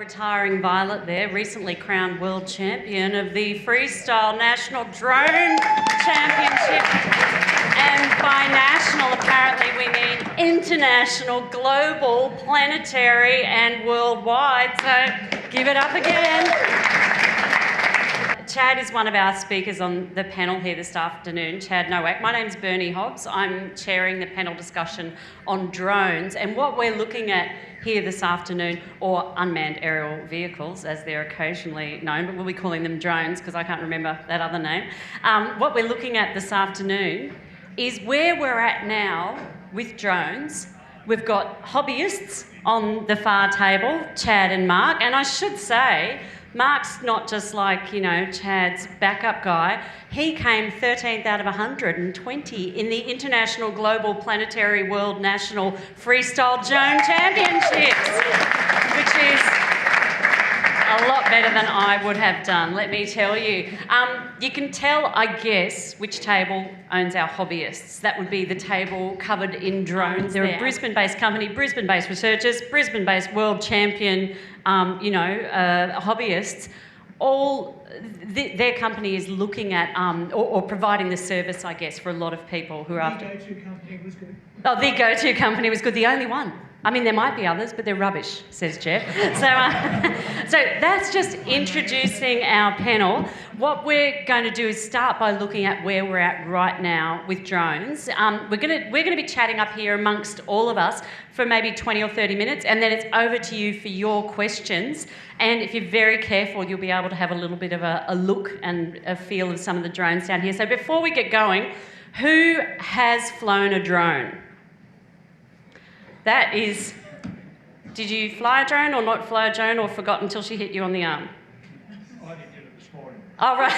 retiring Violet there, recently crowned world champion of the Freestyle National Drone Championship. And by national, apparently we mean international, global, planetary and worldwide. So give it up again. Chad is one of our speakers on the panel here this afternoon, Chad NOWAK. My name's Bernie Hobbs. I'm chairing the panel discussion on drones, and what we're looking at here this afternoon, or unmanned aerial vehicles as they're occasionally known, but we'll be calling them drones because I can't remember that other name. What we're looking at this afternoon is where we're at now with drones. We've got hobbyists on the far table, Chad and Mark, and I should say, Mark's not just like, you know, Chad's backup guy. He came 13th out of 120 in the International Global Planetary World National Freestyle Drone Championships, which is a lot better than I would have done, let me tell you. You can tell, I guess, which table owns our hobbyists. That would be the table covered in drones. They're a Brisbane-based company, Brisbane-based researchers, Brisbane-based world champion, hobbyists. Their company is looking at, or providing the service, I guess, for a lot of people who are after... The go-to company was good. Oh, the go-to company was good, the only one. I mean, there might be others, but they're rubbish, says Jeff. So that's just introducing our panel. What we're going to do is start by looking at where we're at right now with drones. We're going to be chatting up here amongst all of us for maybe 20 or 30 minutes, and then it's over to you for your questions. And if you're very careful, you'll be able to have a little bit of a look and a feel of some of the drones down here. So before we get going, who has flown a drone? That is, did you fly a drone or not fly a drone or forgot until she hit you on the arm? I did it this morning. Oh, right.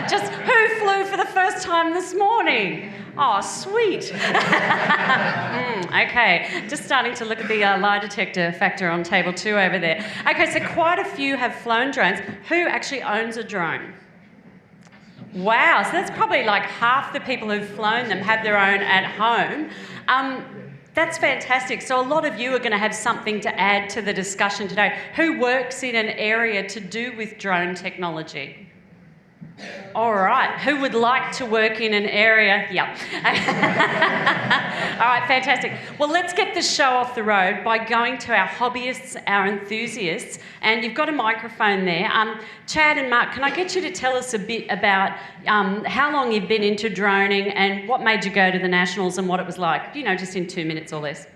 Just who flew for the first time this morning? Oh, sweet. Okay, just starting to look at the lie detector factor on table 2 over there. Okay, so quite a few have flown drones. Who actually owns a drone? Wow, so that's probably like half the people who've flown them have their own at home. That's fantastic. So a lot of you are going to have something to add to the discussion today. Who works in an area to do with drone technology? All right. Who would like to work in an area? Yep. All right, fantastic. Well, let's get this show off the road by going to our hobbyists, our enthusiasts, and you've got a microphone there. Chad and Mark, can I get you to tell us a bit about how long you've been into droning and what made you go to the Nationals and what it was like? You know, just in 2 minutes or less.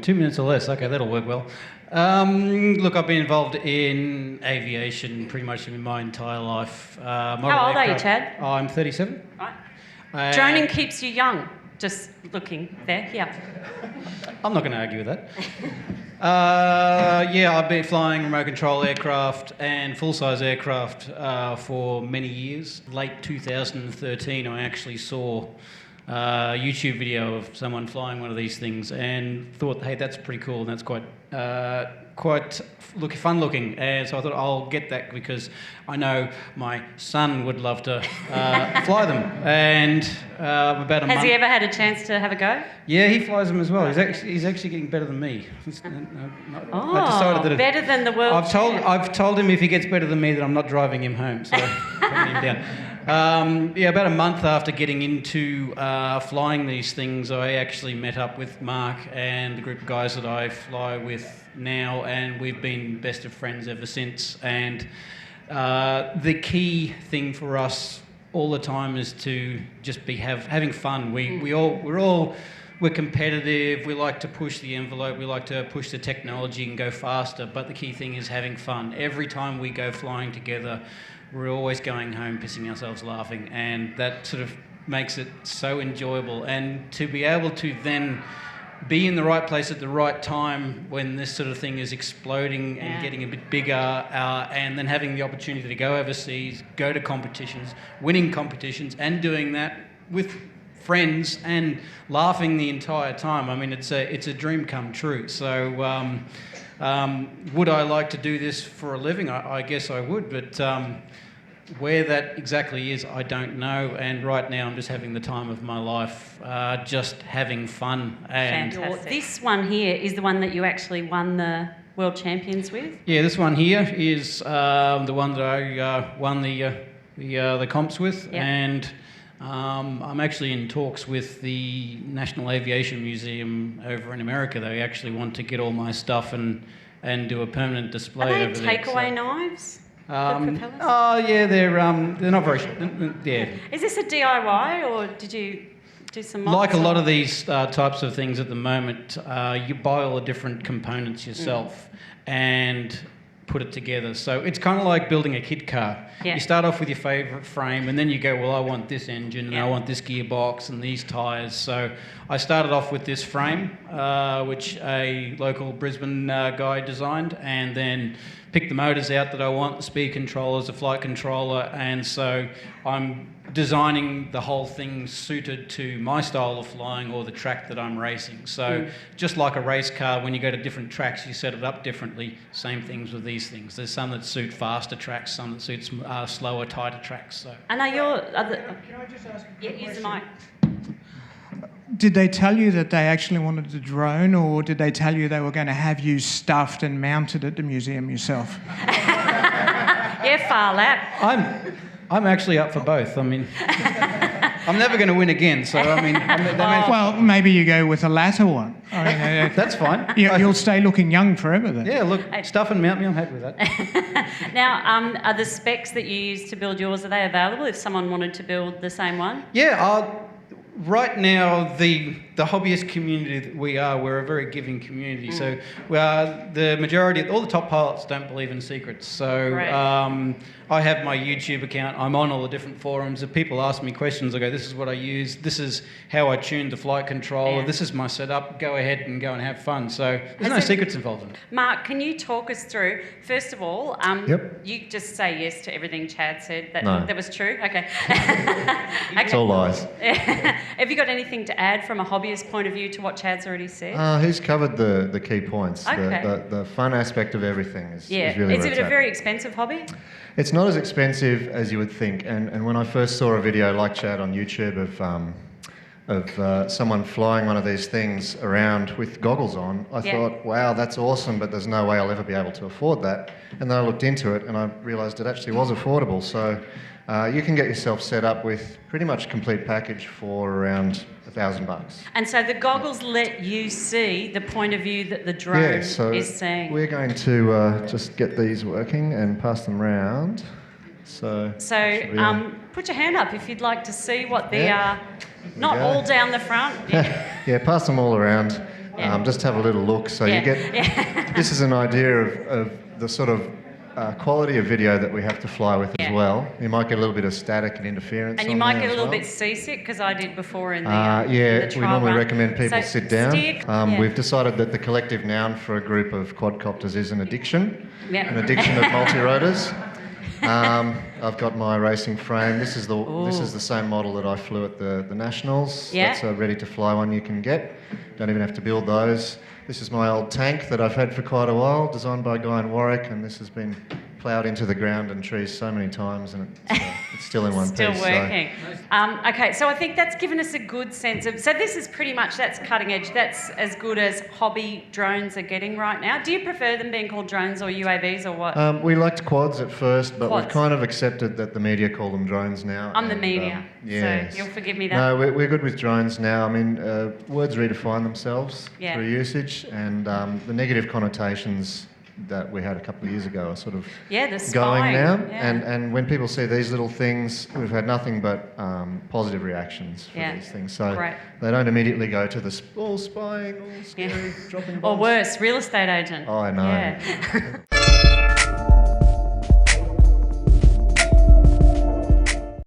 2 minutes or less, okay, that'll work well. Look, I've been involved in aviation pretty much in my entire life. How old are you, Chad? I'm 37. Right. Droning keeps you young, just looking there, yeah. I'm not going to argue with that. Yeah, I've been flying remote control aircraft and full-size aircraft for many years. Late 2013, I actually saw a YouTube video of someone flying one of these things and thought, hey, that's pretty cool and that's quite fun looking. And so I thought I'll get that because I know my son would love to fly them. And about a month... Has he ever had a chance to have a go? Yeah, he flies them as well. He's actually getting better than me. I decided that better than the world. I've told him if he gets better than me that I'm not driving him home. So putting him down. Yeah, about a month after getting into flying these things, I actually met up with Mark and the group of guys that I fly with now, and we've been best of friends ever since. And the key thing for us all the time is to just be having fun. We're competitive. We like to push the envelope. We like to push the technology and go faster. But the key thing is having fun. Every time we go flying together, we're always going home pissing ourselves laughing, and that sort of makes it so enjoyable. And to be able to then be in the right place at the right time when this sort of thing is exploding and getting a bit bigger, and then having the opportunity to go overseas, go to competitions, winning competitions, and doing that with friends and laughing the entire time. I mean, it's a dream come true. So would I like to do this for a living? I guess I would, but where that exactly is, I don't know. And right now I'm just having the time of my life, just having fun. And fantastic. This one here is the one that you actually won the world champions with? Yeah, this one here is the one that I won the comps with, Yep. and I'm actually in talks with the National Aviation Museum over in America. They actually want to get all my stuff and do a permanent display Are they over there. takeaway knives? For propellers? Oh yeah, they're not very. Yeah. Is this a DIY or did you do some mods? Like a lot of these types of things at the moment, you buy all the different components yourself and put it together. So it's kind of like building a kit car. Yeah. You start off with your favourite frame and then you go, well, I want this engine and Yeah. I want this gearbox and these tyres. So I started off with this frame, which a local Brisbane guy designed, and then picked the motors out that I want, the speed controllers, the flight controller, and so I'm designing the whole thing suited to my style of flying or the track that I'm racing. So just like a race car, when you go to different tracks, you set it up differently. Same things with these things. There's some that suit faster tracks, some that suit slower, tighter tracks. So. And are your Can I just ask a quick use the question? mic. Did they tell you that they actually wanted the drone, or did they tell you they were going to have you stuffed and mounted at the museum yourself? Yeah, far lap. I'm actually up for both. I mean, I'm never going to win again, so I mean, Well, maybe you go with the latter one. I mean, that's fine. you'll stay looking young forever then. Yeah, look, stuff and mount me, I'm happy with that. Now, are the specs that you use to build yours, are they available if someone wanted to build the same one? Yeah, right now, the hobbyist community that we're a very giving community. So the majority, all the top pilots don't believe in secrets. So Right. I have my YouTube account. I'm on all the different forums. If people ask me questions, I go, this is what I use. This is how I tuned the flight controller. Yeah. This is my setup. Go ahead and go and have fun. So there's no it- secrets involved in it. Mark, can you talk us through, first of all, Yep. you just say yes to everything Chad said. No. That was true? Okay. It's all lies. Have you got anything to add from a hobbyist point of view to what Chad's already said? He's covered the key points. Okay. The fun aspect of everything is Yeah. really Is where it it's a at. very expensive hobby? It's not as expensive as you would think. And when I first saw a video like Chad on YouTube of someone flying one of these things around with goggles on, I Yeah. thought, wow, that's awesome, but there's no way I'll ever be able to afford that. And then I looked into it and I realised it actually was affordable. So you can get yourself set up with pretty much a complete package for around $1,000. And so the goggles let you see the point of view that the drone Yeah, so is seeing. we're going to just get these working and pass them round. So should be on. Put your hand up if you'd like to see what the Yeah. not go. all down the front. Yeah, pass them all around. Yeah. Just have a little look. So Yeah. you get. Yeah. This is an idea of the sort of quality of video that we have to fly with Yeah. as well. You might get a little bit of static and interference. And you on might there get a as little well. bit seasick because I did before in the Yeah, in the we trial normally run. recommend people So sit down. steer- yeah. We've decided that the collective noun for a group of quadcopters is an addiction. Yeah. An addiction of multi-rotors. I've got my racing frame. This is the same model that I flew at the Nationals. Yeah. That's a ready-to-fly one you can get. Don't even have to build those. This is my old tank that I've had for quite a while, designed by a guy in Warwick, and this has been ploughed into the ground and trees so many times, and it's still in one Still piece. working. Okay, so I think that's given us a good sense of. So this is pretty much that's cutting edge. That's as good as hobby drones are getting right now. Do you prefer them being called drones or UAVs or what? We liked quads at first, but Quads. we've kind of accepted that the media call them drones now. I'm the and, media, yes. so you'll forgive me that. No, we're good with drones now. I mean, words redefine themselves Yeah. through usage, and the negative connotations that we had a couple of years ago are sort of Yeah, the going spying, now. yeah. And when people see these little things, we've had nothing but positive reactions for Yeah. these things. So Great. they don't immediately go to the all spying, all scary, dropping Or bombs. worse, real estate agent. Oh, I know. Yeah.